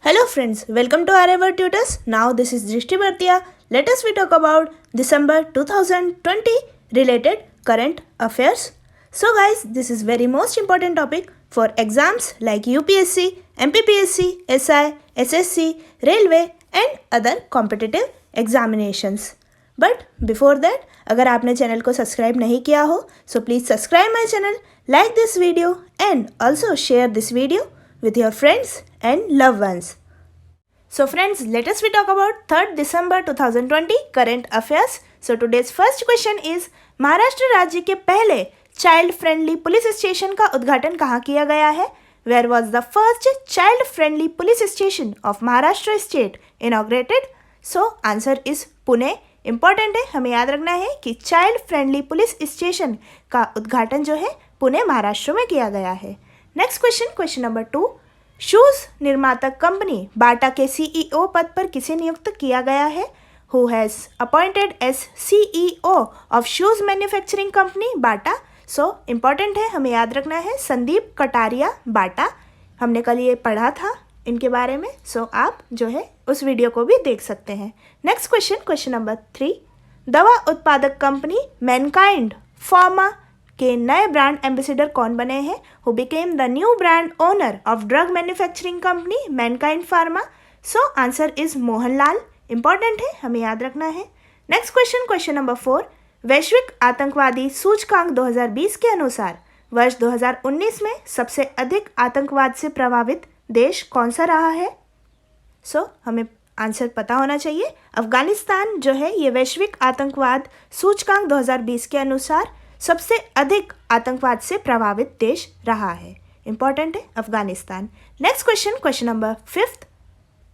Hello friends, welcome to our Ever Tutors. Now this is Drishti Bhartiya. Let us we talk about December 2020 related current affairs. So guys, this is very most important topic for exams like UPSC, MPPSC, SI, SSC, Railway and other competitive examinations. But before that अगर आपने channel को subscribe नहीं किया हो so please subscribe my channel, like this video and also share this video with your friends and loved ones. So friends, let us we talk about 3rd December 2020 current affairs. So today's first question is Maharashtra राज्य के पहले child friendly police station का उद्घाटन कहाँ किया गया है? Where was the first child friendly police station of Maharashtra state inaugurated? So answer is Pune. Important है, हमें याद रखना है कि चाइल्ड फ्रेंडली पुलिस स्टेशन का उद्घाटन जो है पुणे महाराष्ट्र में किया गया है. Next question number 2. शूज निर्माता कंपनी बाटा के सीईओ पद पर किसे नियुक्त किया गया है? Who has appointed as CEO of shoes manufacturing company Bata? So important है, हमें याद रखना है संदीप कटारिया बाटा. हमने कल ये पढ़ा था इनके बारे में, सो आप जो है उस वीडियो को भी देख सकते हैं. Next question number 3. दवा उत्पादक कंपनी मैनकाइंड फार्मा के नए ब्रांड एम्बेसडर कौन बने हैं? Who became the new brand owner of drug manufacturing company Mankind pharma? So answer is Mohanlal. Important है, हमें याद रखना है. Next question number 4. वैश्विक आतंकवादी सूचकांक 2020 के अनुसार वर्ष 2019 में सबसे अधिक आतंकवाद से प्रभावित देश कौन सा रहा है? सो हमें आंसर पता होना चाहिए. अफगानिस्तान जो है ये वैश्विक आतंकवाद सूचकांक 2020 के अनुसार सबसे अधिक आतंकवाद से प्रभावित देश रहा है. इंपॉर्टेंट है अफगानिस्तान. Next question number 5.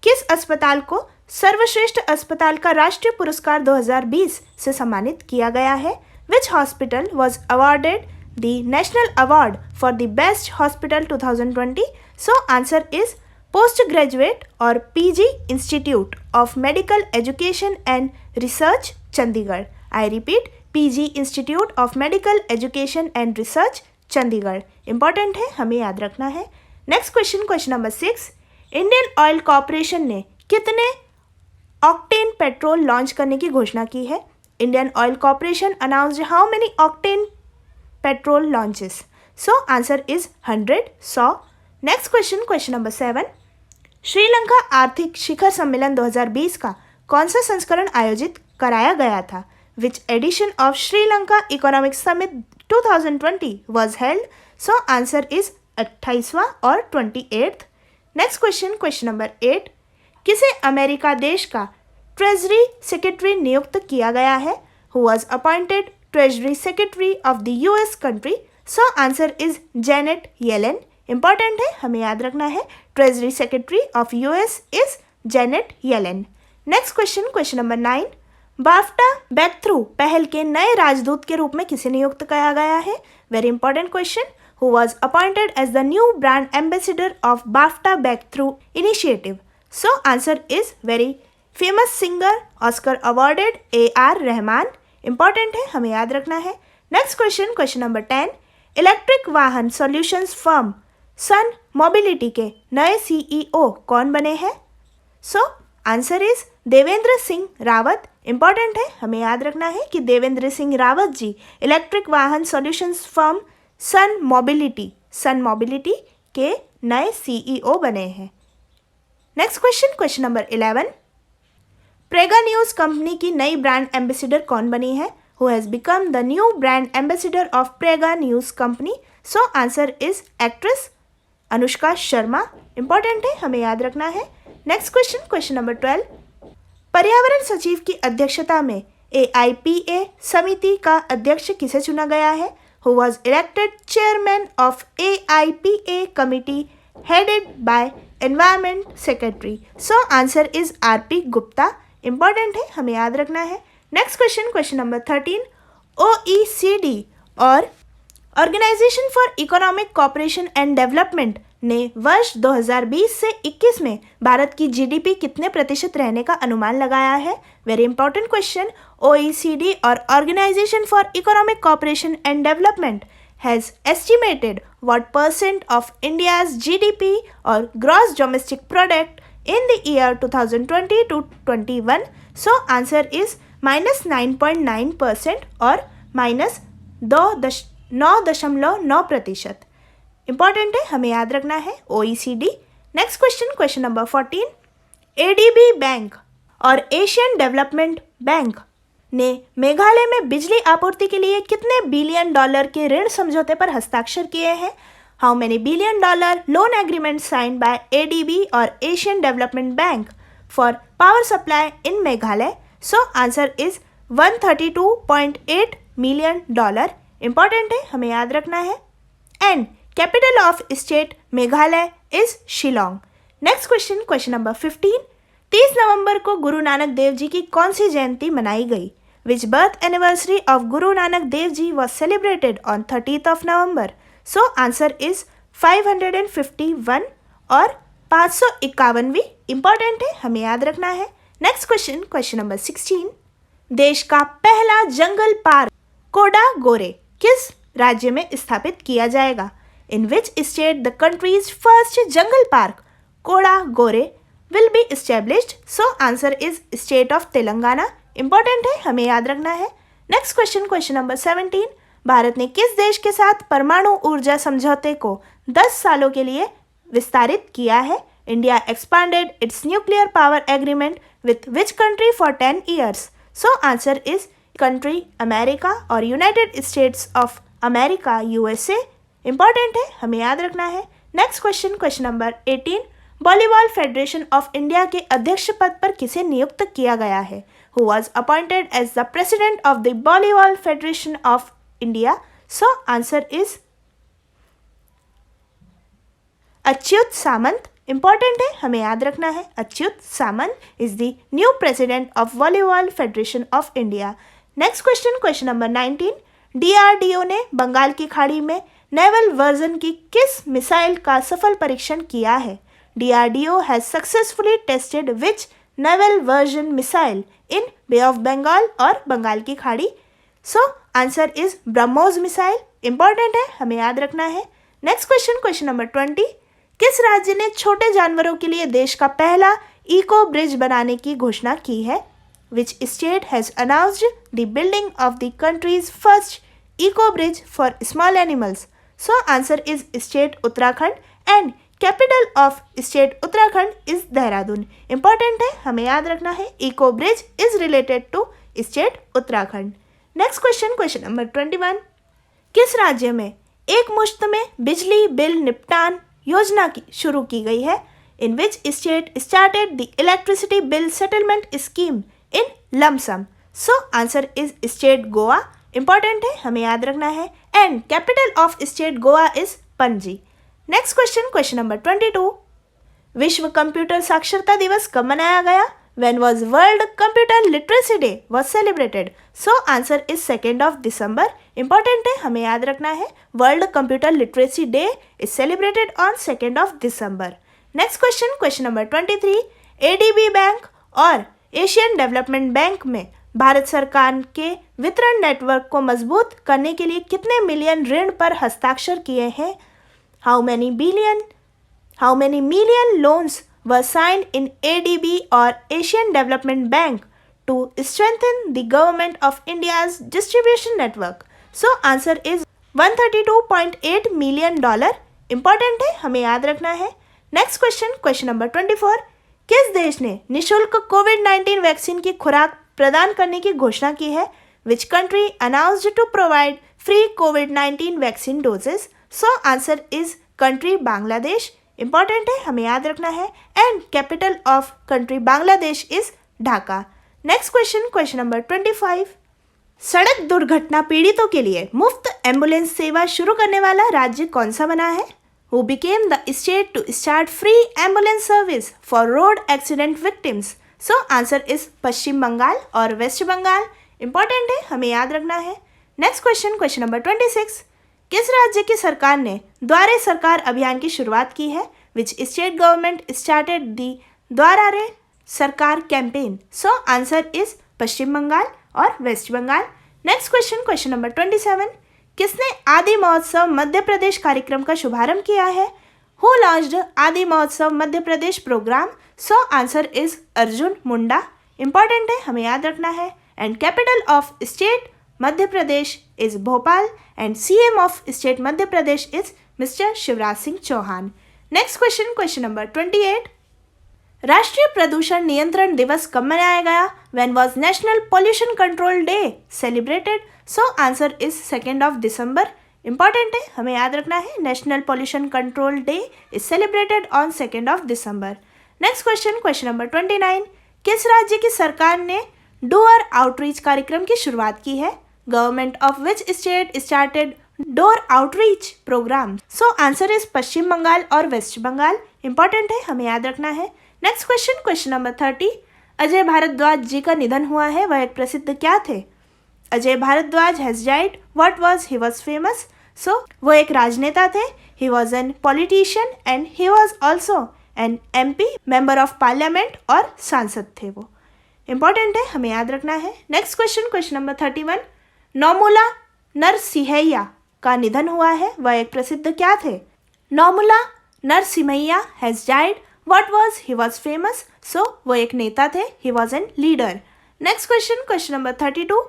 किस अस्पताल को सर्वश्रेष्ठ अस्पताल का राष्ट्रीय पुरस्कार 2020 से सम्मानित किया गया है? Which hospital was awarded the national award for the best hospital 2020? So answer is post graduate और PG institute of medical education and research Chandigarh. I repeat, PG institute of medical education and research Chandigarh. Important है, हमें याद रखना है. Next question number 6. Indian Oil Corporation ने कितने octane petrol launch करने की घोषणा की है? Indian Oil corporation announced how many octane petrol launches? So answer is 100. 100. Next question number 7. Sri Lanka आर्थिक शिखर सम्मेलन 2020 का कौन सा संस्करण आयोजित कराया गया था? Which edition of Sri Lanka Economic Summit 2020 was held? So answer is 28वां और 28th. Next question number 8. किसे अमेरिका देश का ट्रेजरी सेक्रेटरी नियुक्त किया गया है? Who was appointed treasury secretary of the US country? So answer is Janet Yellen. Important है, हमें याद रखना है treasury secretary of US is Janet Yellen. Next question number 9. BAFTA back through पहल के नए राजदूत के रूप में किसे नियुक्त किया गया है? Very important question. Who was appointed as the new brand ambassador of BAFTA back through initiative? So answer is very famous singer Oscar awarded AR Rahman. Important है, हमें याद रखना है. Next question number 10. इलेक्ट्रिक वाहन सॉल्यूशंस फर्म सन मोबिलिटी के नए CEO कौन बने हैं? So answer is Devendra Singh Rawat. Important है, हमें याद रखना है कि देवेंद्र सिंह रावत जी इलेक्ट्रिक वाहन सॉल्यूशंस फर्म सन मोबिलिटी के नए CEO बने हैं. Next question number 11. प्रेगा news company की नई ब्रांड एम्बेसडर कौन बनी है? Who has become the new brand ambassador of प्रेगा news company? So answer is actress Anushka Sharma. Important है, हमें याद रखना है. Next question number 12. पर्यावरण सचिव की अध्यक्षता में AIPA समिति का अध्यक्ष किसे चुना गया है? Who was elected chairman of AIPA committee headed by environment secretary? So answer is RP Gupta. Important है, हमें याद रखना है. Next question number 13. OECD और organisation for economic cooperation and development ने वर्ष 2020 से 21 में भारत की GDP कितने प्रतिशत रहने का अनुमान लगाया है? Very important question. OECD और organisation for economic cooperation and development has estimated what % of India's GDP और gross domestic product in the year 2020 to 21. So answer is -9.9% और -9.9%. इंपॉर्टेंट है, हमें याद रखना है OECD. Next question number 14. ADB bank और Asian development bank ने मेघालय में बिजली आपूर्ति के लिए कितने बिलियन डॉलर के ऋण समझौते पर हस्ताक्षर किए हैं? How many billion dollar loan agreement signed by ADB और Asian development bank for power supply in Meghalaya? So answer is 132.8 million dollar. Important है, हमें याद रखना है. And capital of state Meghalaya is Shillong. Next question number 15. 30 नवंबर को गुरु नानक देव जी की कौन सी जयंती मनाई गई? विच birth anniversary of Guru Nanak Dev ji was celebrated on 30th of November? So answer is 551 और 551वीं. इंपॉर्टेंट है, हमें याद रखना है. Next question number 16. देश का पहला जंगल पार्क कोडागोरे किस राज्य में स्थापित किया जाएगा? In which state the country's first jungle park Kodagore will be established? So answer is state of Telangana. Important है, हमें याद रखना है. Next question number 17. भारत ने किस देश के साथ परमाणु ऊर्जा समझौते को 10 सालों के लिए विस्तारित किया है? India expanded its nuclear power agreement with which country for 10 years? So answer is country America और United States of America USA. Important है, हमें याद रखना है. Next question number 18. Volleyball federation of India के अध्यक्ष पद पर किसे नियुक्त किया गया है? Who was appointed as the president of the volleyball federation of India? So answer is Achyuta Samanta. Important है, हमें याद रखना है. Achyuta Samanta is the new president of volleyball federation of India. Next question number 19. DRDO ने बंगाल की खाड़ी में नेवल वर्जन की किस मिसाइल का सफल परीक्षण किया है? DRDO has successfully tested which naval version missile in Bay of Bengal और बंगाल की खाड़ी? So answer is BrahMos missile. Important है, हमें याद रखना है. Next question number 20. किस राज्य ने छोटे जानवरों के लिए देश का पहला इको ब्रिज बनाने की घोषणा की है? Which state has announced the building of the country's first eco bridge for small animals? So answer is state Uttarakhand and capital of state Uttarakhand is Dehradun. Important है, हमें याद रखना है. Eco bridge is related to state Uttarakhand. Next question number 21. किस राज्य में एक मुश्त में बिजली बिल निपटान योजना की शुरू की गई है? In which state started the electricity bill settlement scheme in lump sum? So answer is state Goa. Important है, हमें याद रखना है. And capital of state Goa is Panaji. Next question number 22. विश्व कंप्यूटर साक्षरता दिवस कब मनाया गया? When was World Computer Literacy Day was celebrated? So answer is 2nd of December. Important है, हमें याद रखना है. World Computer Literacy Day is celebrated on 2nd of December. Next question number 23. ADB bank और एशियन डेवलपमेंट बैंक में भारत सरकार के वितरण नेटवर्क को मजबूत करने के लिए कितने मिलियन ऋण पर हस्ताक्षर किए हैं? How many million loans were signed in ADB or Asian Development Bank to strengthen the government of India's distribution network? So answer is 132.8 million dollar. Important है, हमें याद रखना है. Next question number 24. किस देश ने निःशुल्क कोविड-19 वैक्सीन की खुराक प्रदान करने की घोषणा की है? Which country announced to provide free COVID-19 vaccine doses? So answer is country Bangladesh. Important है, हमें याद रखना है. And capital of country Bangladesh is Dhaka. Next question number 25. सड़क दुर्घटना पीड़ितों के लिए मुफ्त एम्बुलेंस सेवा शुरू करने वाला राज्य कौन सा बना है? Who became the state to start free ambulance service for road accident victims? So answer is पश्चिम बंगाल और वेस्ट बंगाल. इंपॉर्टेंट है, हमें याद रखना है. Next question number 26. किस राज्य की सरकार ने द्वारे सरकार अभियान की शुरुआत की है? Which state government started the Duare Sarkar campaign? So answer is Paschim Bengal और West Bengal. Next question number 27. किसने आदि महोत्सव मध्य प्रदेश कार्यक्रम का शुभारंभ किया है? Who launched Aadi Mahotsav Madhya Pradesh program? So answer is Arjun Munda. Important है, हमें याद रखना है। And capital of state Madhya Pradesh is Bhopal and CM of state Madhya Pradesh is mister Shivraj Singh Chouhan. Next question, question number 28। राष्ट्रीय प्रदूषण नियंत्रण दिवस कब मनाया गया? When was national pollution control day celebrated? So answer is 2 दिसंबर। इंपॉर्टेंट है, हमें याद रखना है। National pollution control day is celebrated on 2 December. Next question, question number 29। किस राज्य की सरकार ने डोर आउटरीच कार्यक्रम की शुरुआत की है? Government of which state started door outreach programme? So answer is Paschim Bengal और वेस्ट बंगाल। इंपॉर्टेंट है, हमें याद रखना है। Next question, question number 30। Ajay Bhardwaj ji का निधन हुआ है, वह एक प्रसिद्ध क्या थे? Ajay Bhardwaj has died, what was he was famous? So वो एक राजनेता थे, he was an politician and he was also an MP, member of parliament, और सांसद थे वो। इंपॉर्टेंट है, हमें याद रखना है। Next question, question number 31। Naumula Narasimhaiah का निधन हुआ है, वह एक प्रसिद्ध क्या थे? Naumula Narasimhaiah has died, what was he was famous? So वो एक नेता थे, he was an leader. Next question, question number 32।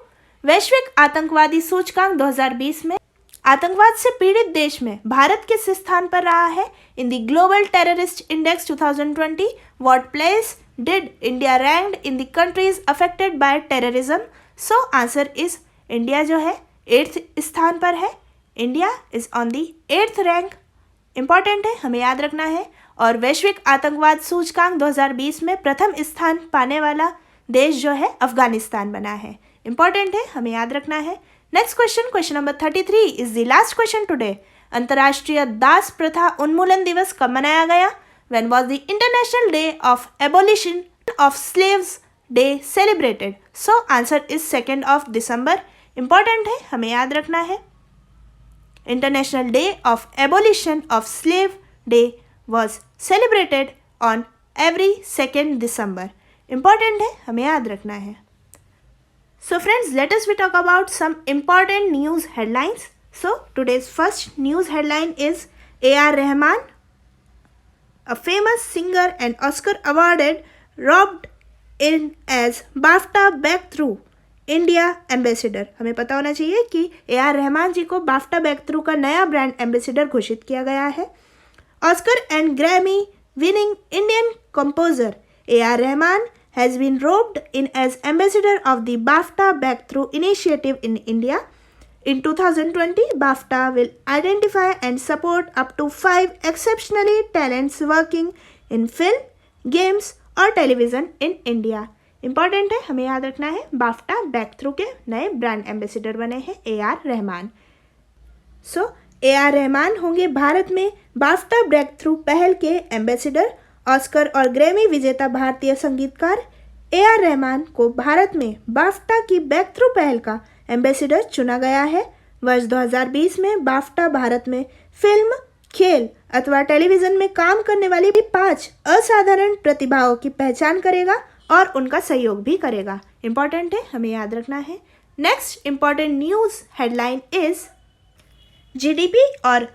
वैश्विक आतंकवादी सूचकांक 2020 में आतंकवाद से पीड़ित देश में भारत किस स्थान पर रहा है? In the global terrorist index 2020 what place did India ranked in the countries affected by terrorism? So answer is India जो है 8th स्थान पर है। India is on the 8th rank. Important है, हमें याद रखना है। और वैश्विक आतंकवाद सूचकांक 2020 में प्रथम स्थान पाने वाला देश जो है अफगानिस्तान बना है। इंपॉर्टेंट है, हमें याद रखना है। Next question, question number 33 is the last question today. अंतर्राष्ट्रीय दास प्रथा उन्मूलन दिवस कब मनाया गया? When was the international day of abolition of slaves day celebrated? So answer is 2 दिसंबर। इंपॉर्टेंट है, हमें याद रखना है। International day of abolition of slave day was celebrated on every 2nd December. Important है, हमें याद रखना है। So friends, let us we talk about some important news headlines. So today's first news headline is A.R. Rahman, a famous singer and Oscar awarded, robbed in as BAFTA breakthrough India ambassador. हमें पता होना चाहिए कि A.R. Rahman जी को BAFTA breakthrough का नया brand ambassador घोषित किया गया है। Oscar and Grammy winning Indian composer A.R. Rahman has been roped in as ambassador of the BAFTA Breakthrough Initiative in India. In 2020, BAFTA will identify and support up to 5 exceptionally talents working in film, games और television in India. Important है, हमें याद रखना है। BAFTA Breakthrough के नए brand ambassador बने हैं A.R. रहमान। सो A.R. रहमान होंगे भारत में बाफ्टा ब्रेकथ्रू पहल के एम्बेसडर। ऑस्कर और ग्रैमी विजेता भारतीय संगीतकार A.R. रहमान को भारत में बाफ्टा की ब्रेकथ्रू पहल का एम्बेसडर चुना गया है। वर्ष 2020 में बाफ्टा भारत में फिल्म, खेल अथवा टेलीविजन में काम करने वाली 5 असाधारण प्रतिभाओं की पहचान करेगा और उनका सहयोग भी करेगा। इंपॉर्टेंट है, हमें याद रखना है। Next important news headline is GDP और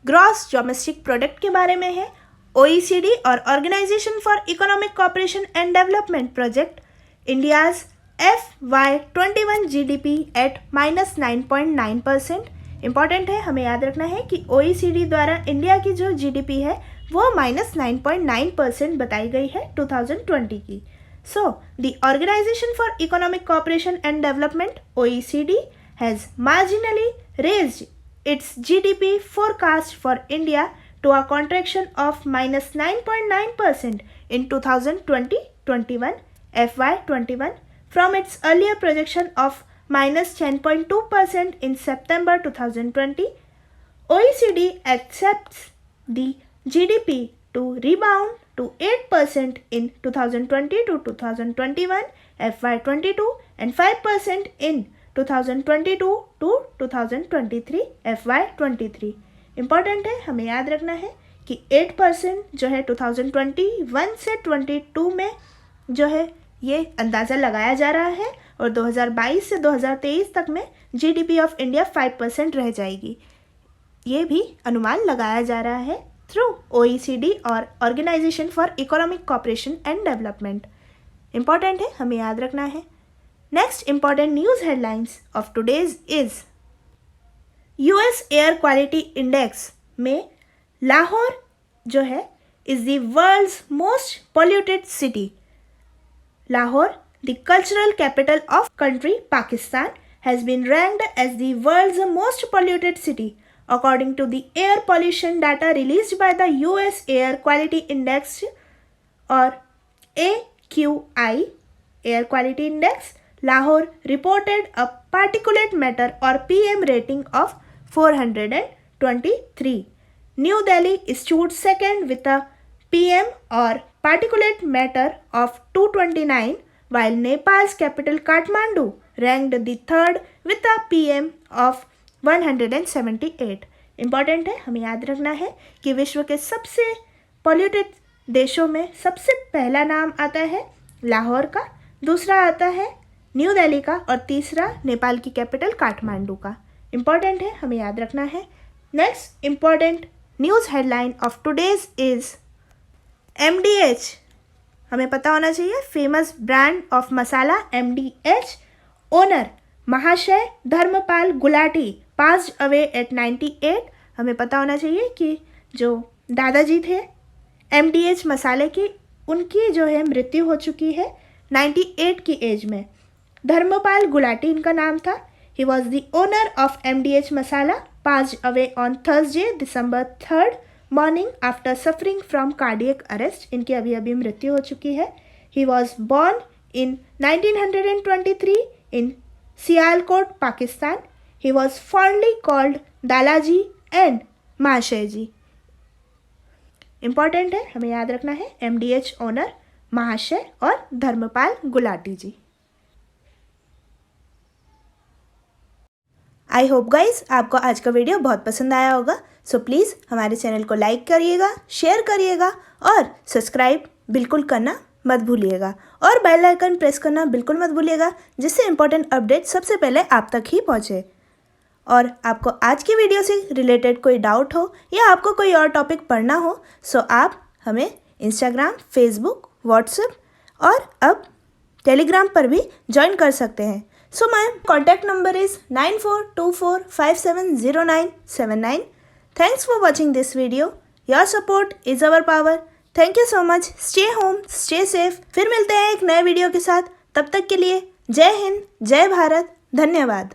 ग्रॉस डोमेस्टिक प्रोडक्ट के बारे में है। OECD और organisation for economic cooperation and development project India's FY21 GDP at -9.9%। Important है, हमें याद रखना है कि OECD द्वारा इंडिया की जो GDP है वो -9.9% बताई गई है 2020 की। So the organisation for economic cooperation and development OECD has marginally raised its GDP forecast for India to a contraction of -9.9% in 2020-21 FY21 from its earlier projection of -10.2% in September 2020. OECD expects the GDP to rebound to 8% in 2020 to 2021 FY22 and 5% in 2022 to 2023 FY23। Important है, हमें याद रखना है कि 8% जो है 2021 से 22 में जो है ये अंदाज़ा लगाया जा रहा है और 2022 से 2023 तक में GDP ऑफ इंडिया 5% रह जाएगी, ये भी अनुमान लगाया जा रहा है। through OECD और Organization for Economic Cooperation and Development. Important है, हमें याद रखना है. Next important news headlines of today's is US Air Quality Index में लाहौर जो है is the world's most polluted city. Lahore, the cultural capital of country Pakistan, has been ranked as the world's most polluted city according to the air pollution data released by the US Air Quality Index or AQI Air Quality Index. Lahore reported a particulate matter or PM rating of 423. New Delhi stood second with a PM or particulate matter of 229, while Nepal's capital Kathmandu ranked the third with a PM of 178. Important है, हमें याद रखना है कि विश्व के सबसे polluted देशों में सबसे पहला नाम आता है लाहौर का, दूसरा आता है न्यू दिल्ली का और तीसरा नेपाल की कैपिटल काठमांडू का. इम्पॉर्टेंट है, हमें याद रखना है. Next important news headline of today's is MDH. हमें पता होना चाहिए famous brand of masala MDH owner Mahashay Dharampal Gulati passed away at 98. हमें पता होना चाहिए कि जो दादाजी थे MDH मसाले की, उनकी जो है मृत्यु हो चुकी है 98 की एज में. धर्मपाल गुलाटी इनका नाम था. He was the owner of MDH masala, passed away on Thursday December 3rd morning after suffering from cardiac arrest. इनकी अभी अभी मृत्यु हो चुकी है. He was born in 1923 in Sialkot Pakistan. He was fondly called Dalaji and Mahashay ji. Important है, हमें याद रखना है MDH ओनर महाशय और धर्मपाल गुलाटी जी. आई होप गाइज आपको आज का वीडियो बहुत पसंद आया होगा. सो प्लीज़ हमारे चैनल को लाइक करिएगा, शेयर करिएगा और सब्सक्राइब बिल्कुल करना मत भूलिएगा और बेल आइकन प्रेस करना बिल्कुल मत भूलिएगा, जिससे इम्पोर्टेंट अपडेट सबसे पहले आप तक ही पहुँचे. और आपको आज की वीडियो से रिलेटेड कोई डाउट हो या आपको कोई और टॉपिक पढ़ना हो, सो आप हमें इंस्टाग्राम, फेसबुक, व्हाट्सएप और अब टेलीग्राम पर भी ज्वाइन कर सकते हैं. So my contact number is 9424570979. Thanks for watching this video. Your support is our power. Thank you so much. Stay home, stay safe. फिर मिलते हैं एक नए वीडियो के साथ. तब तक के लिए जय हिंद, जय भारत, धन्यवाद.